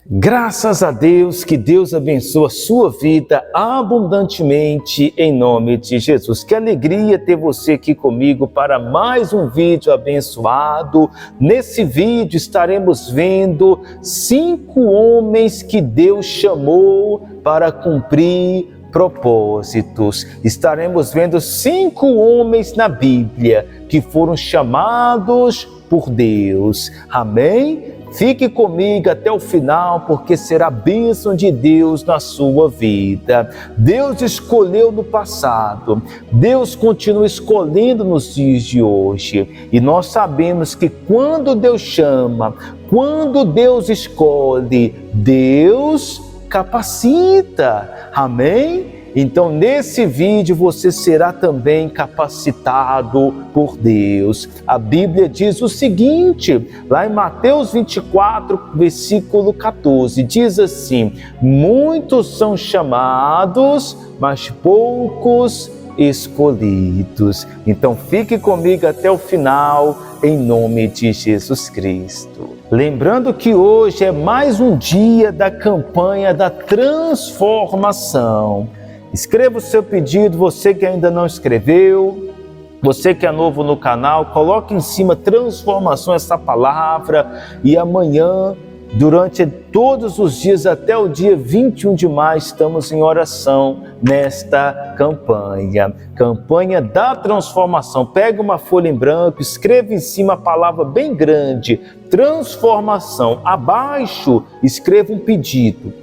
Graças a Deus, que Deus abençoe a sua vida abundantemente em nome de Jesus. Que alegria ter você aqui comigo para mais um vídeo abençoado. Nesse vídeo estaremos vendo 5 homens que Deus chamou para cumprir propósitos. Estaremos vendo 5 homens na Bíblia que foram chamados por Deus. Amém? Fique comigo até o final, porque será bênção de Deus na sua vida. Deus escolheu no passado, Deus continua escolhendo nos dias de hoje. E nós sabemos que quando Deus chama, quando Deus escolhe, Deus capacita. Amém? Então, nesse vídeo, você será também capacitado por Deus. A Bíblia diz o seguinte, lá em Mateus 24, versículo 14, diz assim: muitos são chamados, mas poucos escolhidos. Então, fique comigo até o final, em nome de Jesus Cristo. Lembrando que hoje é mais um dia da campanha da transformação. Escreva o seu pedido, você que ainda não escreveu, você que é novo no canal, coloque em cima transformação, essa palavra, e amanhã, durante todos os dias, até o dia 21 de maio, estamos em oração nesta campanha da transformação. Pega uma folha em branco, escreva em cima a palavra bem grande, transformação. Abaixo, escreva um pedido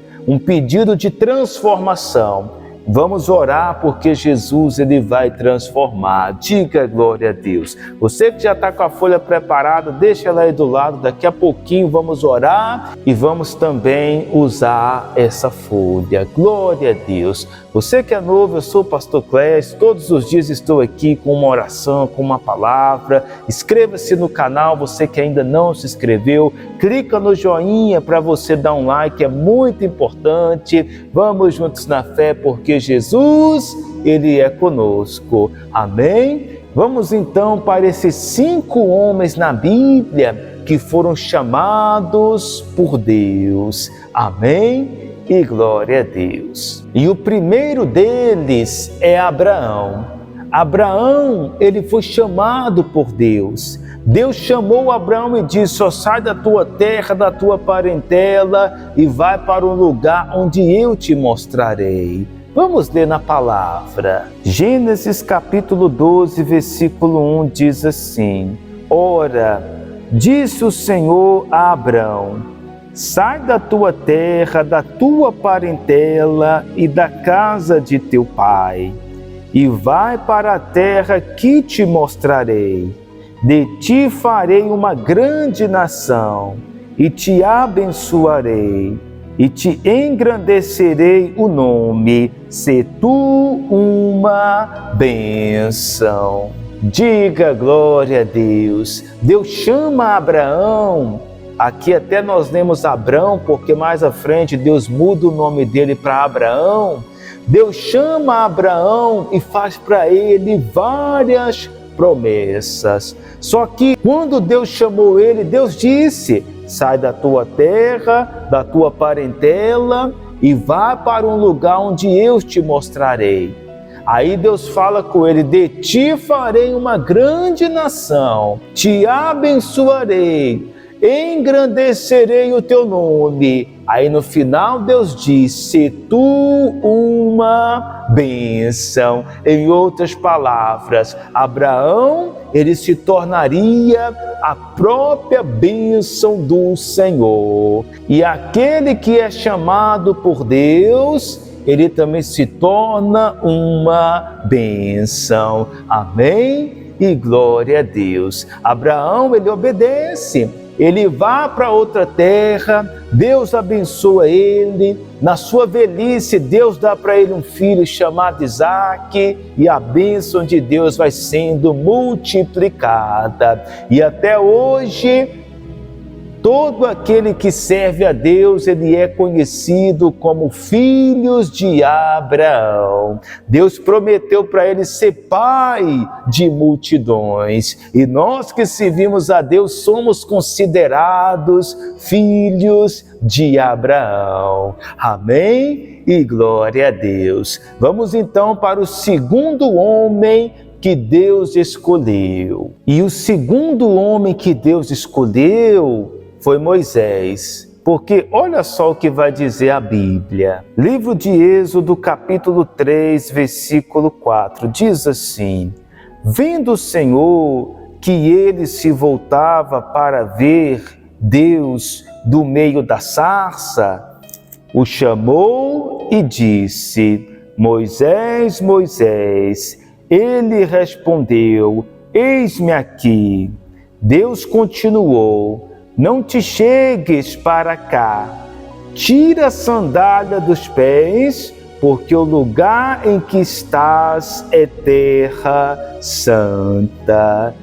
de transformação. Vamos orar porque Jesus ele vai transformar. Diga glória a Deus. Você que já está com a folha preparada, deixa ela aí do lado. Daqui a pouquinho vamos orar e vamos também usar essa folha. Glória a Deus. Você que é novo, eu sou o pastor Clécio. Todos os dias estou aqui com uma oração, com uma palavra. Inscreva-se no canal, você que ainda não se inscreveu. Clica no joinha para você dar um like, é muito importante. Vamos juntos na fé, porque Jesus, Ele é conosco. Amém? Vamos então para esses 5 homens na Bíblia que foram chamados por Deus. Amém? E glória a Deus. E o primeiro deles é Abraão. Abraão, ele foi chamado por Deus. Deus chamou Abraão e disse: só sai da tua terra, da tua parentela e vai para um lugar onde eu te mostrarei. Vamos ler na palavra. Gênesis capítulo 12, versículo 1 diz assim: ora, disse o Senhor a Abraão: sai da tua terra, da tua parentela e da casa de teu pai, e vai para a terra que te mostrarei. De ti farei uma grande nação, e te abençoarei, e te engrandecerei o nome, se tu uma bênção. Diga glória a Deus. Deus chama Abraão. Aqui até nós lemos Abrão, porque mais à frente Deus muda o nome dele para Abraão. Deus chama Abraão e faz para ele várias promessas. Só que quando Deus chamou ele, Deus disse: sai da tua terra, da tua parentela e vá para um lugar onde eu te mostrarei. Aí Deus fala com ele: de ti farei uma grande nação, te abençoarei, engrandecerei o teu nome. Aí no final Deus diz: se tu uma bênção. Em outras palavras, Abraão, ele se tornaria a própria bênção do Senhor. E aquele que é chamado por Deus, ele também se torna uma bênção. Amém? E glória a Deus. Abraão, ele obedece. Ele vai para outra terra, Deus abençoa ele, na sua velhice Deus dá para ele um filho chamado Isaque, e a bênção de Deus vai sendo multiplicada. E até hoje Todo aquele que serve a Deus, ele é conhecido como filhos de Abraão. Deus prometeu para ele ser pai de multidões. E nós que servimos a Deus somos considerados filhos de Abraão. Amém? E glória a Deus. Vamos então para o segundo homem que Deus escolheu. E o segundo homem que Deus escolheu foi Moisés, porque olha só o que vai dizer a Bíblia. Livro de Êxodo, capítulo 3, versículo 4, diz assim: vendo o Senhor que ele se voltava para ver Deus do meio da sarça, o chamou e disse: Moisés, Moisés. Ele respondeu: eis-me aqui. Deus continuou: não te chegues para cá, tira a sandália dos pés, porque o lugar em que estás é terra santa.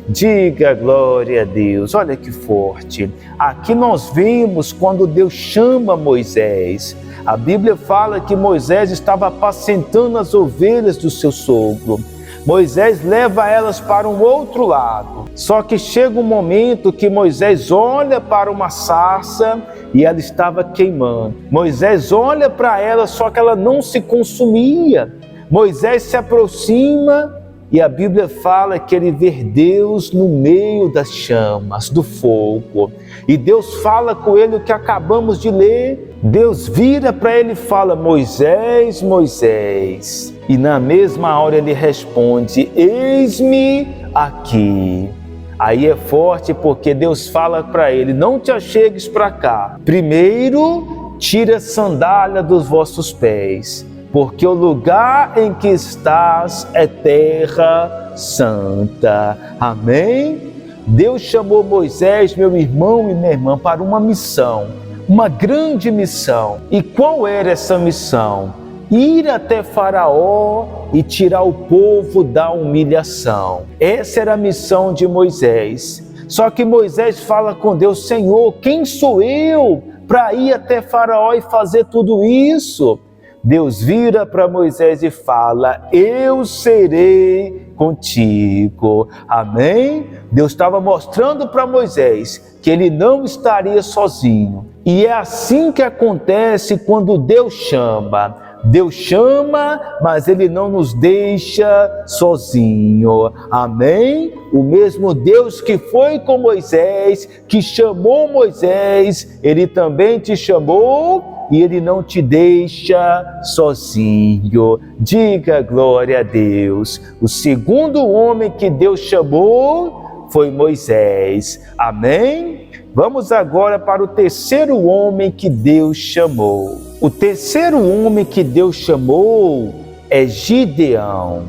Diga glória a Deus. Olha que forte. Aqui nós vemos quando Deus chama Moisés. A Bíblia fala que Moisés estava apacentando as ovelhas do seu sogro. Moisés leva elas para um outro lado. Só que chega um momento que Moisés olha para uma sarça e ela estava queimando. Moisés olha para ela, só que ela não se consumia. Moisés se aproxima e a Bíblia fala que ele vê Deus no meio das chamas, do fogo. E Deus fala com ele o que acabamos de ler. Deus vira para ele e fala: Moisés, Moisés. E na mesma hora ele responde: eis-me aqui. Aí é forte porque Deus fala para ele: não te achegues para cá. Primeiro, tira a sandália dos vossos pés, porque o lugar em que estás é terra santa. Amém? Deus chamou Moisés, meu irmão e minha irmã, para uma missão, uma grande missão. E qual era essa missão? Ir até Faraó e tirar o povo da humilhação. Essa era a missão de Moisés. Só que Moisés fala com Deus: Senhor, quem sou eu para ir até Faraó e fazer tudo isso? Deus vira para Moisés e fala: eu serei contigo. Amém? Deus estava mostrando para Moisés que ele não estaria sozinho. E é assim que acontece quando Deus chama. Deus chama, mas Ele não nos deixa sozinho. Amém? O mesmo Deus que foi com Moisés, que chamou Moisés, Ele também te chamou e Ele não te deixa sozinho. Diga glória a Deus. O segundo homem que Deus chamou foi Moisés. Amém? Vamos agora para o terceiro homem que Deus chamou. O terceiro homem que Deus chamou é Gideão.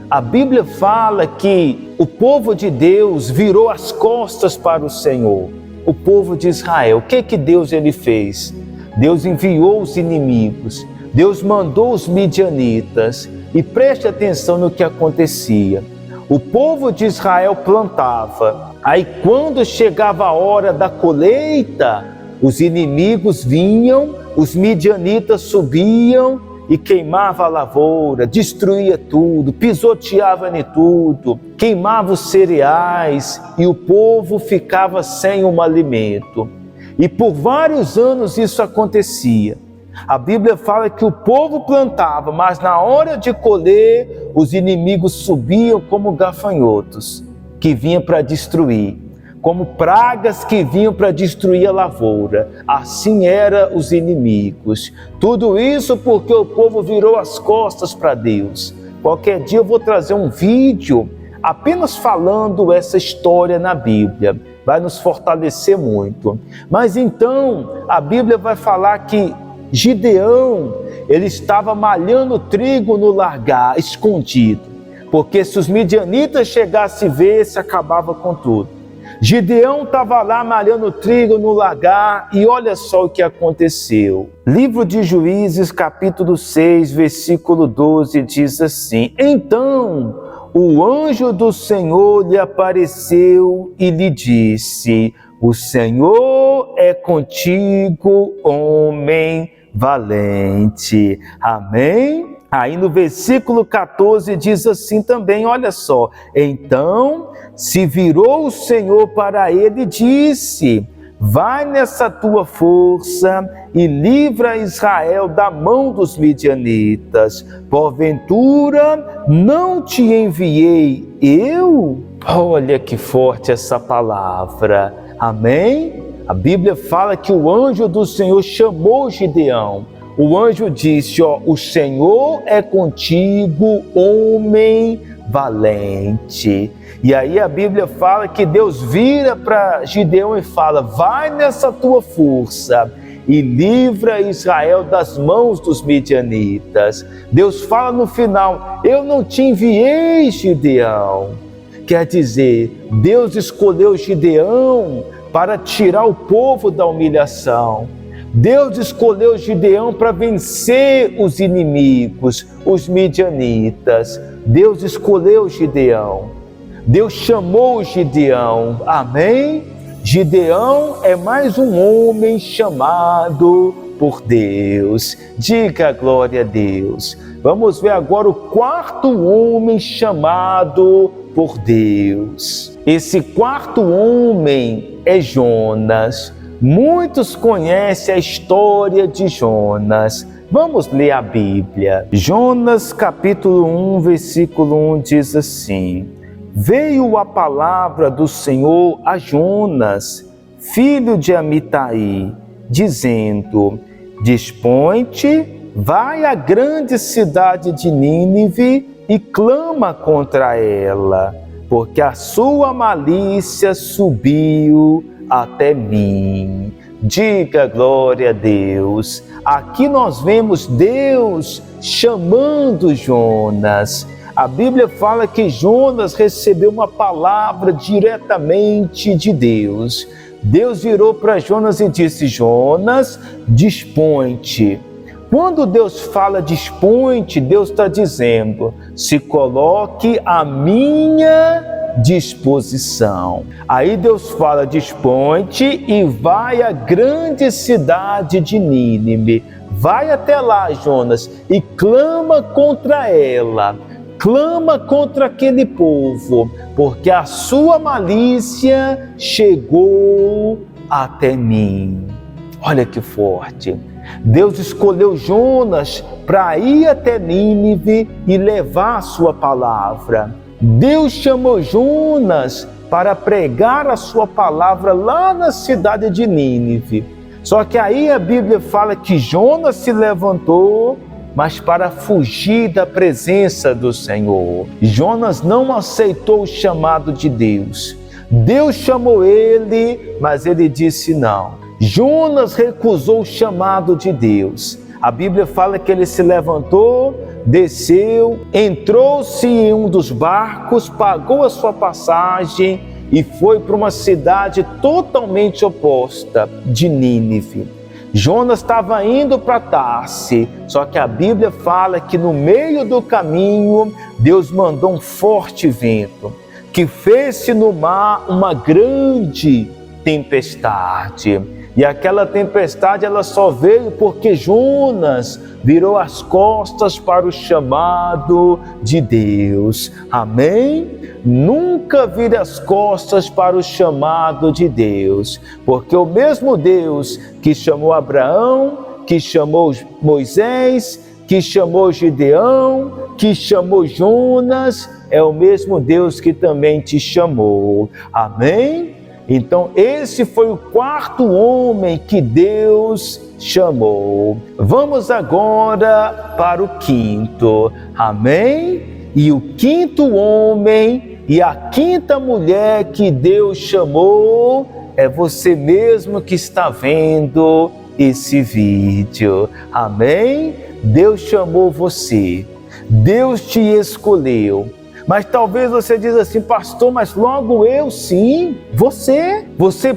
A Bíblia fala que o povo de Deus virou as costas para o Senhor. O povo de Israel, o que Deus ele fez? Deus enviou os inimigos, Deus mandou os midianitas. E preste atenção no que acontecia. O povo de Israel plantava, aí quando chegava a hora da colheita, os inimigos vinham, os midianitas subiam e queimava a lavoura, destruía tudo, pisoteava em tudo, queimava os cereais e o povo ficava sem um alimento. E por vários anos isso acontecia. A Bíblia fala que o povo plantava, mas na hora de colher, os inimigos subiam como gafanhotos, que vinham para destruir, como pragas que vinham para destruir a lavoura. Assim eram os inimigos. Tudo isso porque o povo virou as costas para Deus. Qualquer dia eu vou trazer um vídeo apenas falando essa história na Bíblia. Vai nos fortalecer muito. Mas então, a Bíblia vai falar que Gideão, ele estava malhando trigo no largar, escondido, porque se os midianitas chegassem a ver, se acabava com tudo. Gideão estava lá malhando trigo no lagar e olha só o que aconteceu. Livro de Juízes, capítulo 6, versículo 12, diz assim: então o anjo do Senhor lhe apareceu e lhe disse: O Senhor é contigo, homem valente. Amém? Aí no versículo 14 diz assim também, olha só. Então se virou o Senhor para ele e disse: vai nessa tua força e livra Israel da mão dos midianitas. Porventura não te enviei eu? Olha que forte essa palavra. Amém? A Bíblia fala que o anjo do Senhor chamou Gideão. O anjo disse, o Senhor é contigo, homem valente. E aí a Bíblia fala que Deus vira para Gideão e fala: vai nessa tua força e livra Israel das mãos dos midianitas. Deus fala no final: eu não te enviei, Gideão. Quer dizer, Deus escolheu Gideão para tirar o povo da humilhação. Deus escolheu Gideão para vencer os inimigos, os midianitas. Deus escolheu Gideão. Deus chamou Gideão. Amém? Gideão é mais um homem chamado por Deus. Diga glória a Deus. Vamos ver agora o quarto homem chamado por Deus. Esse quarto homem é Jonas. Muitos conhecem a história de Jonas. Vamos ler a Bíblia. Jonas capítulo 1, versículo 1 diz assim: veio a palavra do Senhor a Jonas, filho de Amitai, dizendo: dispõe-te, vai à grande cidade de Nínive e clama contra ela, porque a sua malícia subiu até mim. Diga glória a Deus. Aqui nós vemos Deus chamando Jonas. A Bíblia fala que Jonas recebeu uma palavra diretamente de Deus. Deus virou para Jonas e disse: Jonas, dispõe-te. Quando Deus fala dispõe-te, Deus está dizendo: se coloque à minha disposição. Aí Deus fala: dispõe-te e vai à grande cidade de Nínive. Vai até lá, Jonas, e clama contra ela. Clama contra aquele povo, porque a sua malícia chegou até mim. Olha que forte. Deus escolheu Jonas para ir até Nínive e levar a sua palavra. Deus chamou Jonas para pregar a sua palavra lá na cidade de Nínive. Só que aí a Bíblia fala que Jonas se levantou, mas para fugir da presença do Senhor. Jonas não aceitou o chamado de Deus. Deus chamou ele, mas ele disse não. Jonas recusou o chamado de Deus. A Bíblia fala que ele se levantou, desceu, entrou-se em um dos barcos, pagou a sua passagem e foi para uma cidade totalmente oposta, de Nínive. Jonas estava indo para Tarse, só que a Bíblia fala que no meio do caminho Deus mandou um forte vento, que fez-se no mar uma grande tempestade. E aquela tempestade ela só veio porque Jonas virou as costas para o chamado de Deus. Amém? Nunca vire as costas para o chamado de Deus, porque o mesmo Deus que chamou Abraão, que chamou Moisés, que chamou Gideão, que chamou Jonas, é o mesmo Deus que também te chamou. Amém? Então, esse foi o quarto homem que Deus chamou. Vamos agora para o quinto. Amém? E o quinto homem e a quinta mulher que Deus chamou é você mesmo que está vendo esse vídeo. Amém? Deus chamou você. Deus te escolheu. Mas talvez você diz assim: pastor, mas logo eu? Sim, você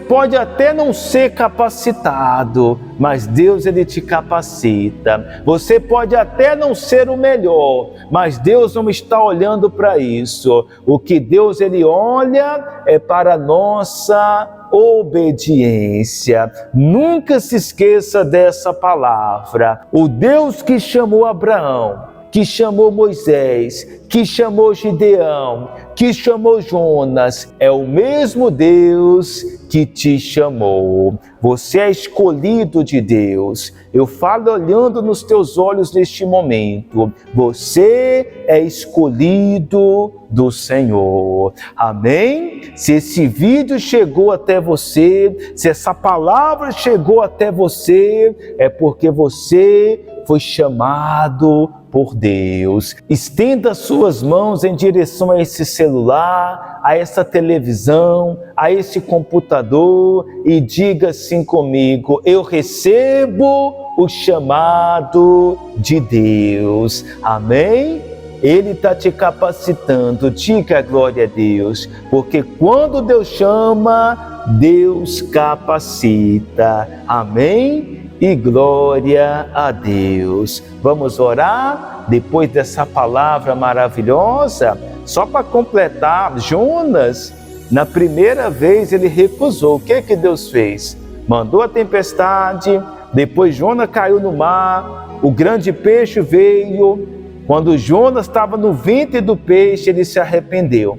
pode até não ser capacitado, mas Deus ele te capacita. Você pode até não ser o melhor, mas Deus não está olhando para isso. O que Deus ele olha é para a nossa obediência. Nunca se esqueça dessa palavra. O Deus que chamou Abraão, que chamou Moisés, que chamou Gideão, que chamou Jonas, é o mesmo Deus que te chamou. Você é escolhido de Deus. Eu falo olhando nos teus olhos neste momento. Você é escolhido do Senhor. Amém? Se esse vídeo chegou até você, se essa palavra chegou até você, é porque você foi chamado por Deus. Estenda suas mãos em direção a esse celular, a essa televisão, a esse computador e diga assim comigo: eu recebo o chamado de Deus. Amém? Ele está te capacitando. Diga glória a Deus, porque quando Deus chama, Deus capacita. Amém? E glória a Deus. Vamos orar depois dessa palavra maravilhosa? Só para completar, Jonas, na primeira vez ele recusou. O que é que Deus fez? Mandou a tempestade, depois Jonas caiu no mar, o grande peixe veio. Quando Jonas estava no ventre do peixe, ele se arrependeu.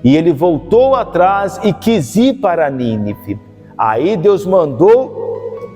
E ele voltou atrás e quis ir para Nínive. Aí Deus mandou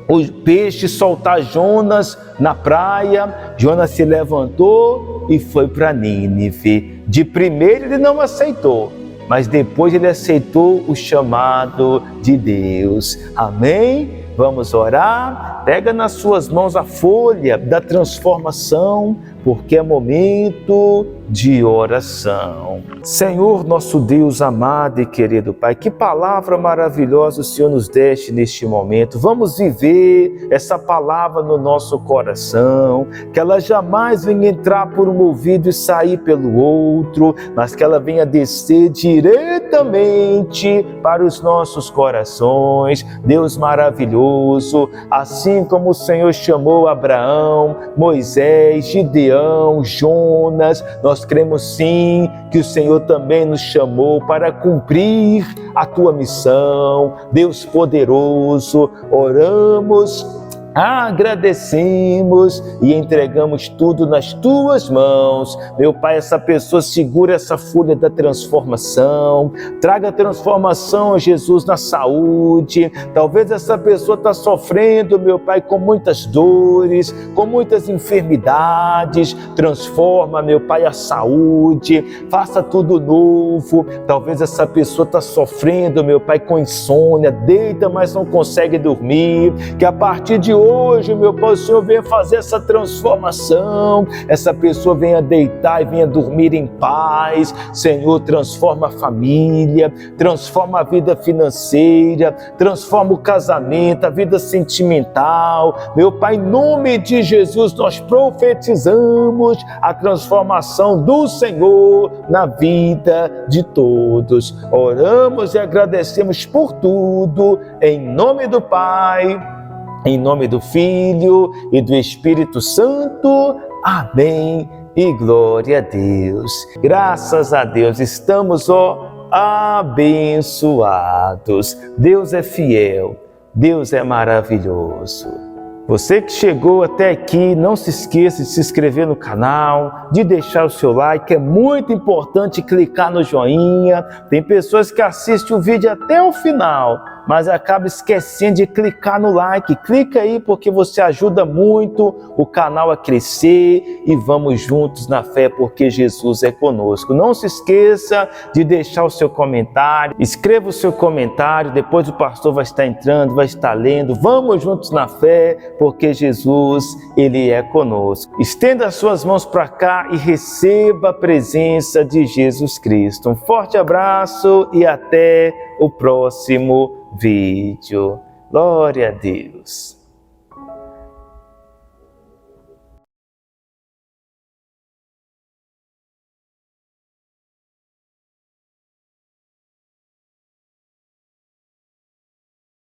o peixe soltar Jonas na praia. Jonas se levantou e foi para Nínive. De primeiro ele não aceitou, mas depois ele aceitou o chamado de Deus. Amém? Vamos orar? Pega nas suas mãos a folha da transformação, porque é momento de oração. Senhor, nosso Deus amado e querido Pai, que palavra maravilhosa o Senhor nos deste neste momento. Vamos viver essa palavra no nosso coração, que ela jamais venha entrar por um ouvido e sair pelo outro, mas que ela venha descer diretamente para os nossos corações. Deus maravilhoso, assim como o Senhor chamou Abraão, Moisés, Gideão, Jonas, nós cremos sim que o Senhor também nos chamou para cumprir a tua missão. Deus poderoso, oramos, agradecemos e entregamos tudo nas tuas mãos. Meu Pai, essa pessoa segura essa folha da transformação, traga transformação, Jesus, na saúde. Talvez essa pessoa está sofrendo, meu Pai, com muitas dores, com muitas enfermidades. Transforma, meu Pai, a saúde, faça tudo novo. Talvez essa pessoa está sofrendo, meu Pai, com insônia, deita, mas não consegue dormir. Que a partir de hoje, meu Pai, o Senhor venha fazer essa transformação, essa pessoa venha deitar e venha dormir em paz. Senhor, transforma a família, transforma a vida financeira, transforma o casamento, a vida sentimental. Meu Pai, em nome de Jesus, nós profetizamos a transformação do Senhor na vida de todos. Oramos e agradecemos por tudo, em nome do Pai, em nome do Filho e do Espírito Santo. Amém. E glória a Deus. Graças a Deus, estamos, abençoados. Deus é fiel, Deus é maravilhoso. Você que chegou até aqui, não se esqueça de se inscrever no canal, de deixar o seu like, é muito importante clicar no joinha. Tem pessoas que assistem o vídeo até o final, mas acaba esquecendo de clicar no like. Clica aí, porque você ajuda muito o canal a crescer e vamos juntos na fé, porque Jesus é conosco. Não se esqueça de deixar o seu comentário, escreva o seu comentário, depois o pastor vai estar entrando, vai estar lendo. Vamos juntos na fé, porque Jesus, Ele é conosco. Estenda as suas mãos para cá e receba a presença de Jesus Cristo. Um forte abraço e até o próximo vídeo. Glória a Deus.